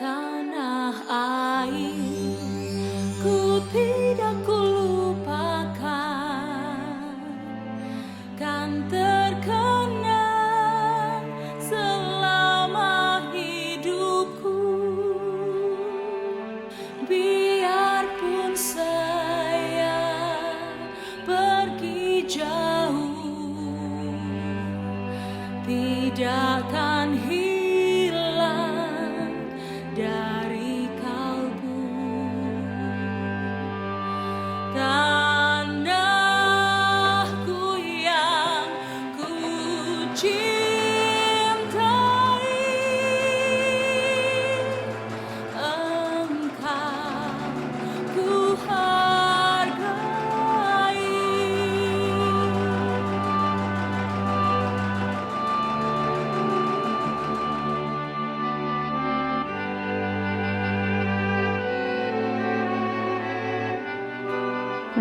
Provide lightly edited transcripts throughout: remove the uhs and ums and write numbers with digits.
tanah air, ku tidak kulupakan, kan terkenang selama hidupku. Biarpun saya pergi jauh, tidak akan hilang dari kalbu. Tanahku yang ku cintai, engkau ku hargai.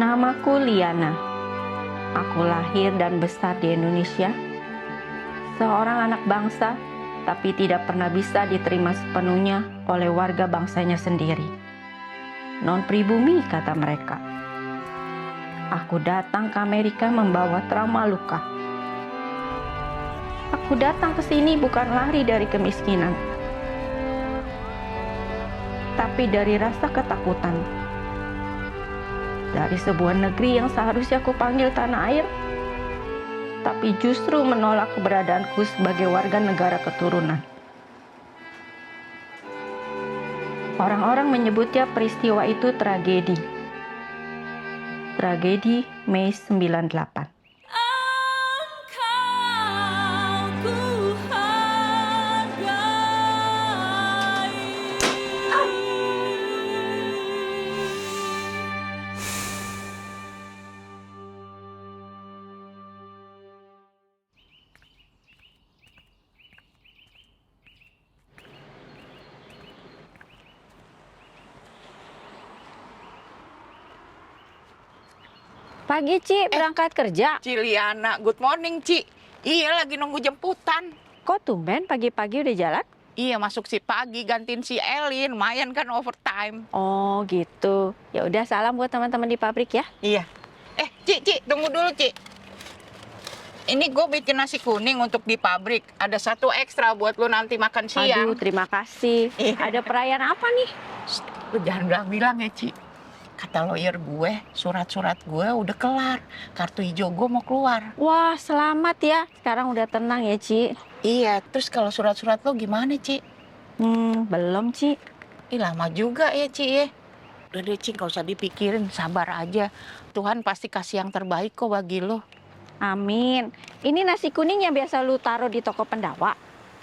Namaku Liana. Aku lahir dan besar di Indonesia. Seorang anak bangsa, tapi tidak pernah bisa diterima sepenuhnya oleh warga bangsanya sendiri. Non pribumi, kata mereka. Aku datang ke Amerika membawa trauma luka. Aku datang ke sini bukan lari dari kemiskinan, tapi dari rasa ketakutan. Dari sebuah negeri yang seharusnya aku panggil tanah air, tapi justru menolak keberadaanku sebagai warga negara keturunan. Orang-orang menyebutnya peristiwa itu tragedi. Tragedi Mei 98. Engkau ku hargai. Pagi, Ci, berangkat kerja. Ciliana, good morning, Ci. Iya, lagi nunggu jemputan. Kok tumben pagi-pagi udah jalan? Iya, masuk si pagi, gantiin si Elin. Lumayan kan overtime. Oh, gitu. Ya udah, salam buat teman-teman di pabrik ya. Iya. Ci, tunggu dulu, Ci. Ini gue bikin nasi kuning untuk di pabrik. Ada satu ekstra buat lo nanti makan siang. Aduh, terima kasih. Iya. Ada perayaan apa nih? Shh, lo jangan bilang ya, Ci. Kata lawyer gue, surat-surat gue udah kelar. Kartu hijau gue mau keluar. Wah, selamat ya. Sekarang udah tenang ya, Ci. Iya, terus kalau surat-surat lo gimana, Ci? Belum, Ci. Ih, lama juga ya, Ci ya. Udah deh, Ci, gak usah dipikirin. Sabar aja. Tuhan pasti kasih yang terbaik kok bagi lo. Amin. Ini nasi kuning yang biasa lu taruh di toko pendawa.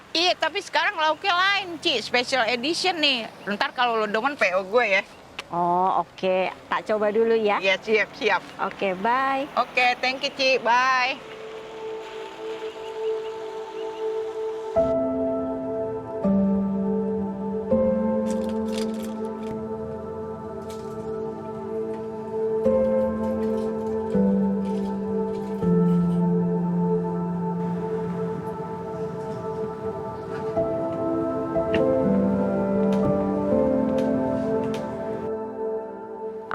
Iya, tapi sekarang lauknya lain, Ci. Special edition nih. Ntar kalau lo demen PO gue ya. Oh, oke. Tak coba dulu ya. Iya, siap. Oke, bye. Oke, thank you, Ci. Bye.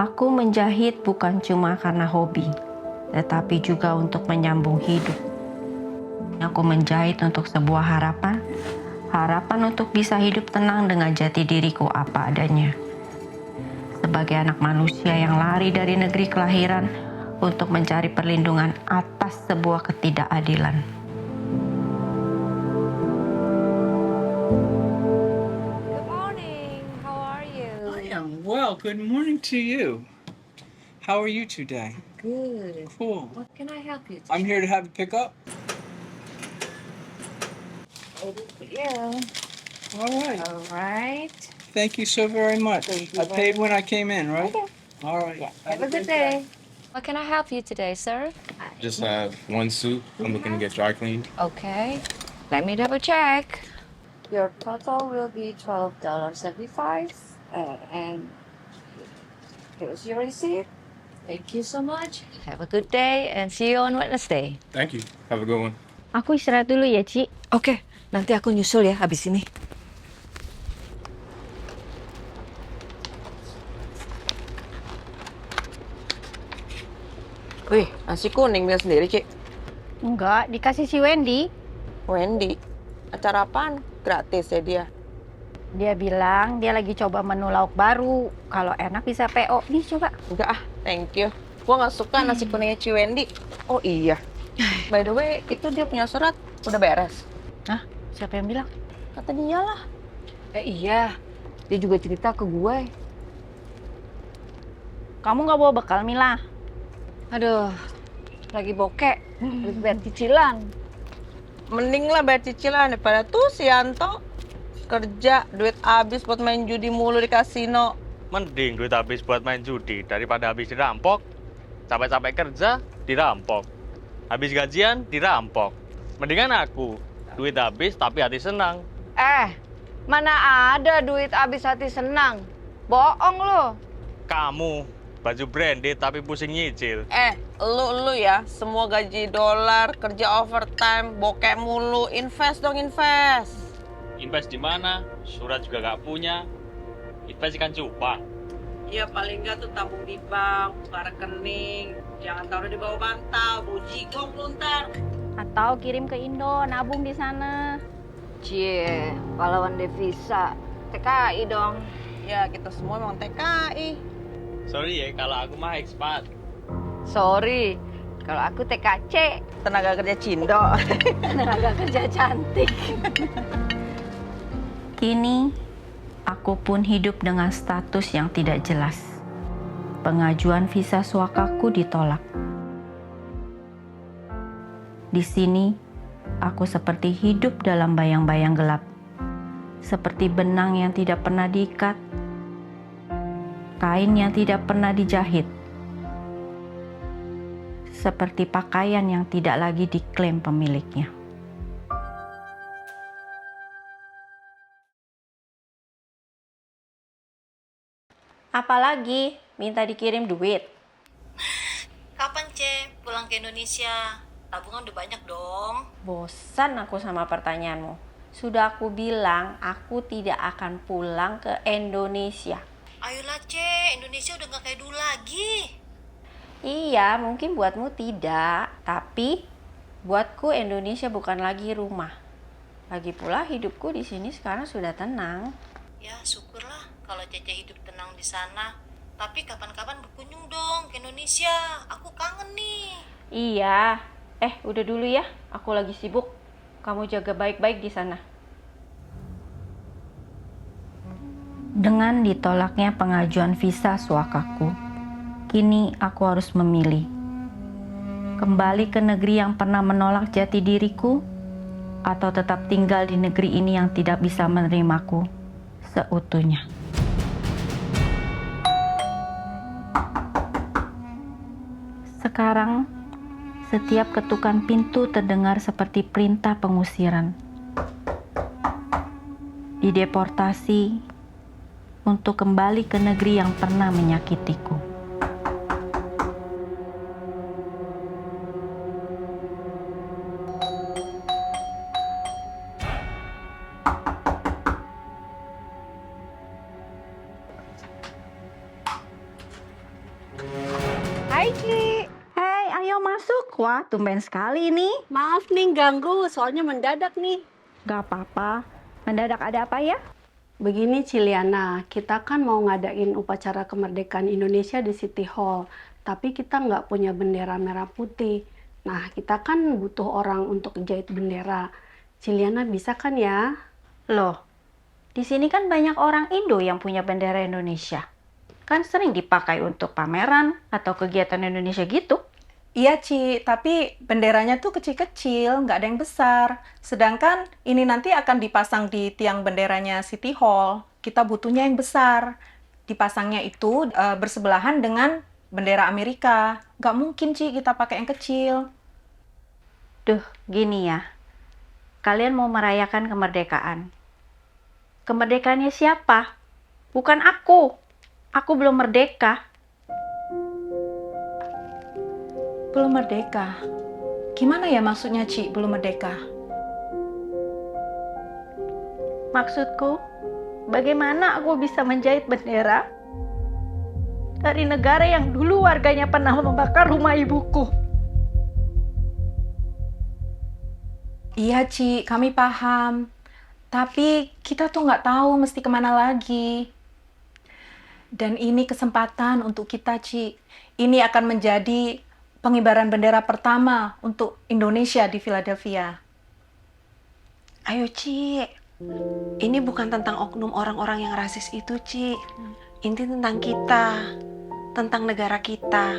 Aku menjahit bukan cuma karena hobi, tetapi juga untuk menyambung hidup. Aku menjahit untuk sebuah harapan untuk bisa hidup tenang dengan jati diriku apa adanya. Sebagai anak manusia yang lari dari negeri kelahiran untuk mencari perlindungan atas sebuah ketidakadilan. Good morning. How are you? I am well. Good morning to you. How are you today? Good. Cool. What can I help you? I'm here to have you pick up. Yeah. All right. All right. Thank you so very much. Thank you I paid very when I came in, right? Okay. All right. Yeah. Have a good day. What can I help you today, sir? Just have one suit. I'm looking to get dry cleaned. Okay. Let me double check. Your total will be $12.75. And here's your receipt. Thank you so much. Have a good day and see you on Wednesday. Thank you. Have a good one. Aku istirahat dulu ya, Ci. Oke, nanti aku nyusul ya habis ini. Wih, nasi kuning bikin sendiri, Ci. Enggak, dikasih si Wendy. Wendy, acara apaan? Gratis ya dia? Dia bilang dia lagi coba menu lauk baru. Kalau enak bisa PO. Nih coba. Enggak ah, thank you. Gua nggak suka nasi kuningnya Ci Wendy. Oh iya. By the way, itu dia punya surat udah beres. Hah? Siapa yang bilang? Kata dia lah. Iya, dia juga cerita ke gue. Kamu nggak bawa bekal, Mila? Aduh, lagi bokek, lagi bayar cicilan. Mending lah bayar cicilan daripada tuh si Yanto kerja duit habis buat main judi mulu di kasino. Mending duit habis buat main judi daripada habis dirampok. Capek-capek kerja, dirampok. Habis gajian, dirampok. Mendingan aku, duit habis tapi hati senang. Mana ada duit habis hati senang? Bohong lo. Kamu, baju branded tapi pusing nyicil. Lu ya, semua gaji dolar, kerja overtime, bokeh mulu, invest dong, invest. Invest di mana? Surat juga gak punya. Invest ikan cupang. Ya paling nggak tuh tabung di bank, buka rekening, jangan taruh di bawah bantal, bau jigong lu ntar. Atau kirim ke Indo, nabung di sana. Cie, pahlawan devisa. TKI dong. Ya kita semua memang TKI. Sorry ya, kalau aku mah expat. Sorry, kalau aku TKC. Tenaga kerja Cindo. Tenaga kerja cantik. Kini, aku pun hidup dengan status yang tidak jelas. Pengajuan visa suakaku ditolak. Di sini, aku seperti hidup dalam bayang-bayang gelap. Seperti benang yang tidak pernah diikat, kain yang tidak pernah dijahit, seperti pakaian yang tidak lagi diklaim pemiliknya. Apalagi minta dikirim duit. Kapan, Ce? Pulang ke Indonesia? Tabungan udah banyak dong. Bosan aku sama pertanyaanmu. Sudah aku bilang aku tidak akan pulang ke Indonesia. Ayolah, Ce. Indonesia udah gak kayak dulu lagi. Iya, mungkin buatmu tidak, tapi buatku Indonesia bukan lagi rumah. Lagi pula hidupku di sini sekarang sudah tenang. Ya, syukurlah kalau Cece hidup tenang di sana. Tapi kapan-kapan berkunjung dong ke Indonesia. Aku kangen nih. Iya, udah dulu ya, aku lagi sibuk. Kamu jaga baik-baik di sana. Dengan ditolaknya pengajuan visa suakaku, kini aku harus memilih. Kembali ke negeri yang pernah menolak jati diriku, atau tetap tinggal di negeri ini yang tidak bisa menerimaku seutuhnya. Sekarang, setiap ketukan pintu terdengar seperti perintah pengusiran. Dideportasi untuk kembali ke negeri yang pernah menyakitiku. Hai, Ci. Hei, ayo masuk. Wah, tumben sekali nih. Maaf nih ganggu, soalnya mendadak nih. Gak apa-apa. Mendadak ada apa ya? Begini Ciliana, kita kan mau ngadain upacara kemerdekaan Indonesia di City Hall, tapi kita nggak punya bendera merah putih. Nah, kita kan butuh orang untuk jahit bendera. Ciliana bisa kan ya? Loh, di sini kan banyak orang Indo yang punya bendera Indonesia. Kan sering dipakai untuk pameran atau kegiatan Indonesia gitu. Iya, Ci, tapi benderanya tuh kecil-kecil, nggak ada yang besar. Sedangkan ini nanti akan dipasang di tiang benderanya City Hall. Kita butuhnya yang besar. Dipasangnya itu bersebelahan dengan bendera Amerika. Nggak mungkin, Ci, kita pakai yang kecil. Duh, gini ya. Kalian mau merayakan kemerdekaan. Kemerdekaannya siapa? Bukan aku. Aku belum merdeka. Belum merdeka. Gimana ya maksudnya, Ci, belum merdeka? Maksudku, bagaimana aku bisa menjahit bendera dari negara yang dulu warganya pernah membakar rumah ibuku. Iya, Ci, kami paham. Tapi kita tuh nggak tahu mesti kemana lagi. Dan ini kesempatan untuk kita, Ci. Ini akan menjadi pengibaran bendera pertama untuk Indonesia di Philadelphia. Ayo, Ci. Ini bukan tentang oknum orang-orang yang rasis itu, Ci. Ini tentang kita, tentang negara kita,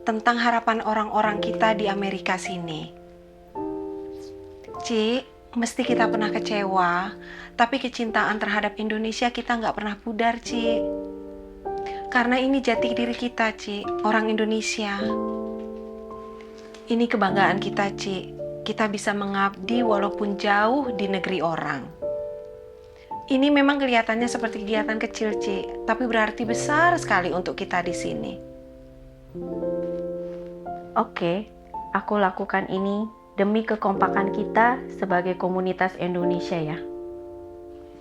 tentang harapan orang-orang kita di Amerika sini. Ci, mesti kita pernah kecewa, tapi kecintaan terhadap Indonesia kita nggak pernah pudar, Ci. Karena ini jati diri kita, Ci, orang Indonesia. Ini kebanggaan kita, Ci. Kita bisa mengabdi walaupun jauh di negeri orang. Ini memang kelihatannya seperti kegiatan kecil, Ci, tapi berarti besar sekali untuk kita di sini. Oke, aku lakukan ini demi kekompakan kita sebagai komunitas Indonesia ya.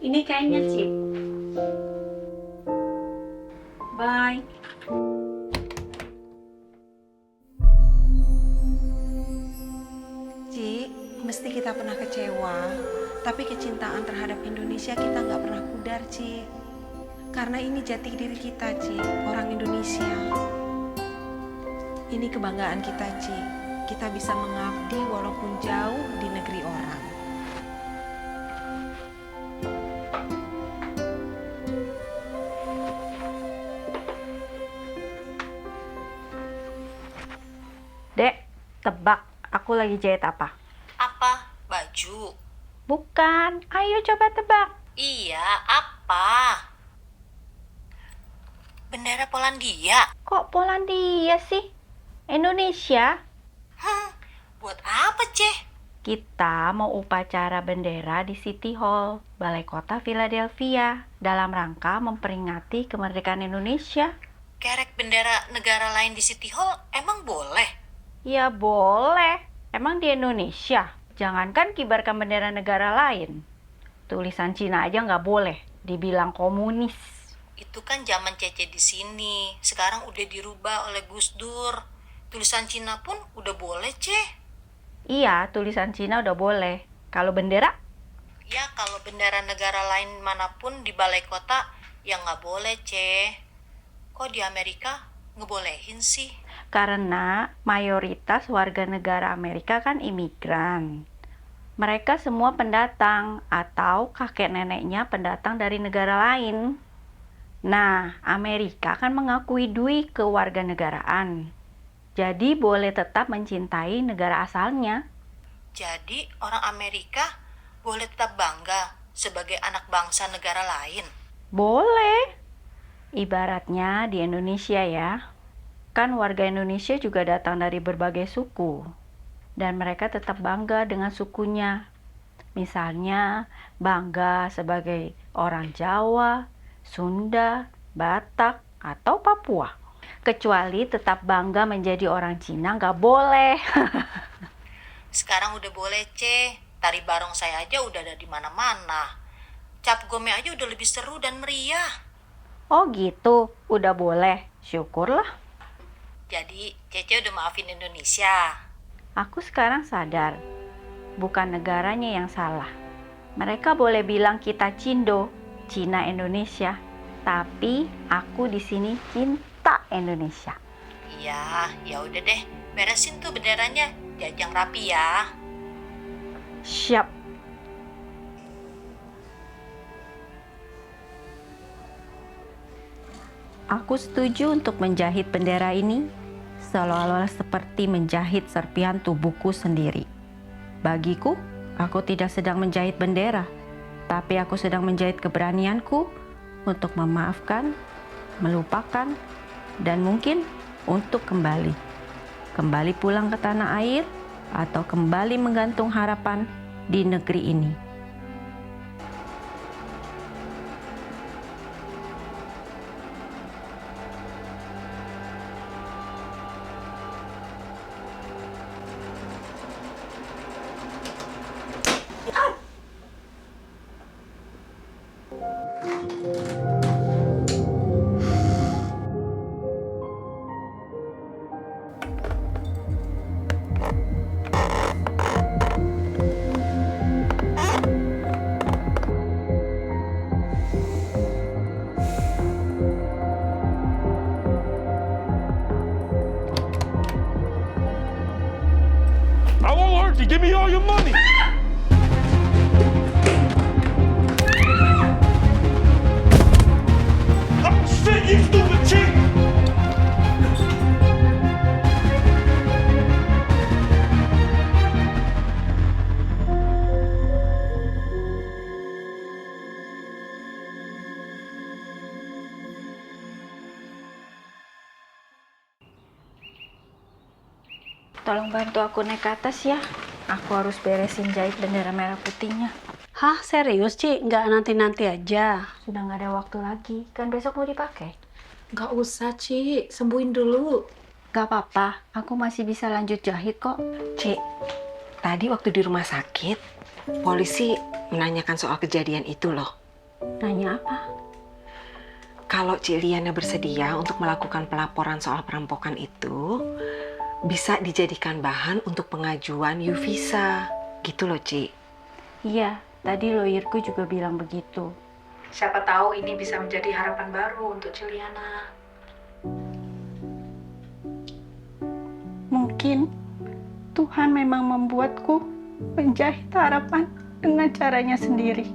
Ini kayaknya, Ci. Bye. Ci, mesti kita pernah kecewa, tapi kecintaan terhadap Indonesia kita nggak pernah pudar, Ci. Karena ini jati diri kita, Ci, orang Indonesia. Ini kebanggaan kita, Ci. Kita bisa mengabdi walaupun jauh di negeri orang. Dek, tebak, aku lagi jahit apa? Apa? Baju? Bukan, ayo coba tebak. Iya, apa? Bendera Polandia. Kok Polandia sih? Indonesia? Buat apa, Ceh? Kita mau upacara bendera di City Hall, Balai Kota Philadelphia, dalam rangka memperingati kemerdekaan Indonesia. Kerek bendera negara lain di City Hall emang boleh? Ya boleh, emang di Indonesia. Jangankan kibarkan bendera negara lain. Tulisan Cina aja nggak boleh, dibilang komunis. Itu kan zaman Cece di sini. Sekarang udah dirubah oleh Gus Dur. Tulisan Cina pun udah boleh, Ceh. Iya, tulisan Cina udah boleh. Kalau bendera? Ya, kalau bendera negara lain manapun di balai kota, ya nggak boleh, Ceh. Kok di Amerika ngebolehin sih? Karena mayoritas warga negara Amerika kan imigran. Mereka semua pendatang atau kakek neneknya pendatang dari negara lain. Nah, Amerika kan mengakui dui kewarganegaraan. Jadi boleh tetap mencintai negara asalnya. Jadi orang Amerika boleh tetap bangga sebagai anak bangsa negara lain? Boleh. Ibaratnya di Indonesia ya. Kan warga Indonesia juga datang dari berbagai suku. Dan mereka tetap bangga dengan sukunya. Misalnya bangga sebagai orang Jawa, Sunda, Batak, atau Papua. Kecuali tetap bangga menjadi orang Cina nggak boleh. Sekarang udah boleh, Ceh. Tari barong saya aja udah ada di mana-mana. Cap gome aja udah lebih seru dan meriah. Oh gitu, udah boleh. Syukurlah. Jadi, Cece udah maafin Indonesia. Aku sekarang sadar, bukan negaranya yang salah. Mereka boleh bilang kita Cindo, Cina Indonesia, tapi aku di sini cinta Indonesia. Iya, ya udah deh. Beresin tuh benderanya, jajang rapi ya. Siap. Aku setuju untuk menjahit bendera ini seolah-olah seperti menjahit serpihan tubuhku sendiri. Bagiku, aku tidak sedang menjahit bendera, tapi aku sedang menjahit keberanianku untuk memaafkan, melupakan, dan mungkin untuk kembali pulang ke tanah air atau kembali menggantung harapan di negeri ini. Give me all your money. I'm sick, you stupid cheat. Tolong bantu aku naik ke atas ya. Aku harus beresin jahit bendera merah putihnya. Hah, serius, Ci? Nggak nanti-nanti aja? Sudah nggak ada waktu lagi. Kan besok mau dipakai. Nggak usah, Ci. Sembuhin dulu. Gak apa-apa. Aku masih bisa lanjut jahit kok. Cik, tadi waktu di rumah sakit, polisi menanyakan soal kejadian itu loh. Nanya apa? Kalau Cik Liana bersedia untuk melakukan pelaporan soal perampokan itu, bisa dijadikan bahan untuk pengajuan U-Visa. Gitu loh, Cik. Iya, tadi lawyerku juga bilang begitu. Siapa tahu ini bisa menjadi harapan baru untuk Ciliana. Mungkin Tuhan memang membuatku menjahit harapan dengan caranya sendiri.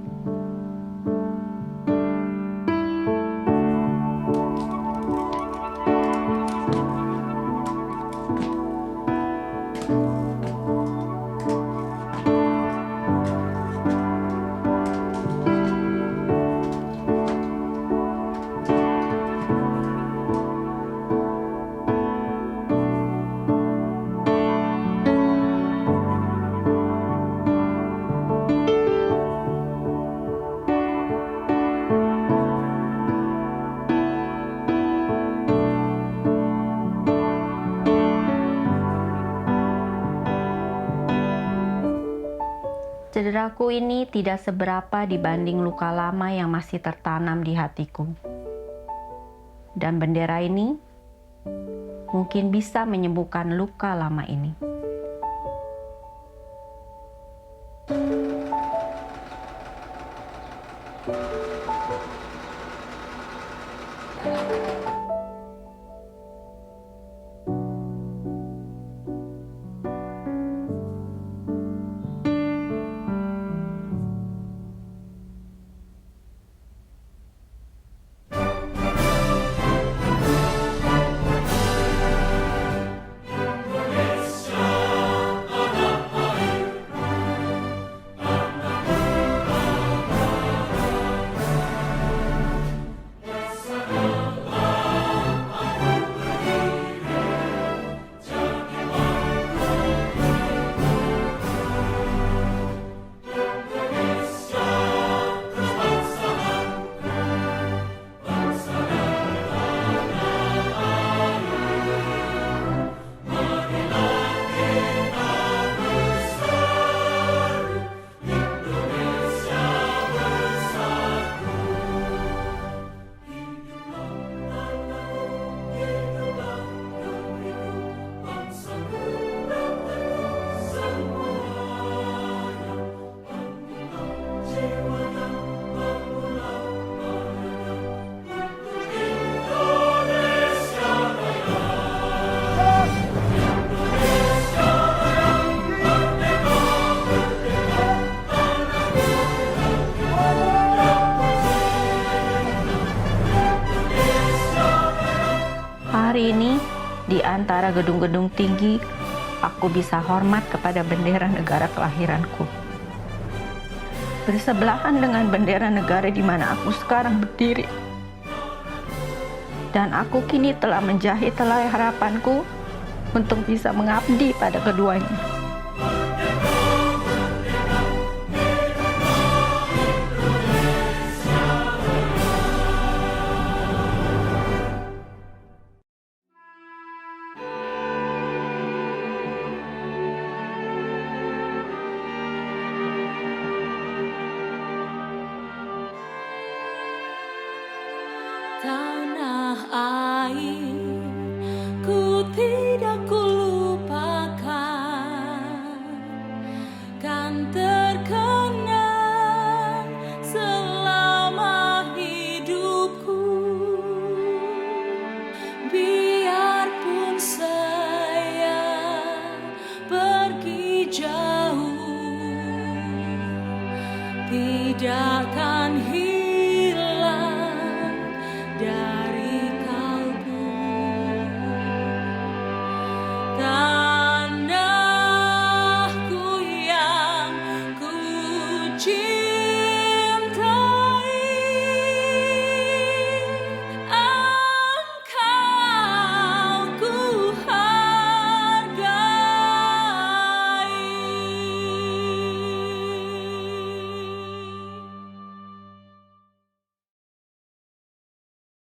Cederaku ini tidak seberapa dibanding luka lama yang masih tertanam di hatiku. Dan bendera ini mungkin bisa menyembuhkan luka lama ini. Hari ini, di antara gedung-gedung tinggi, aku bisa hormat kepada bendera negara kelahiranku. Bersebelahan dengan bendera negara di mana aku sekarang berdiri. Dan aku kini telah menjahit helai harapanku untuk bisa mengabdi pada keduanya. Tanah air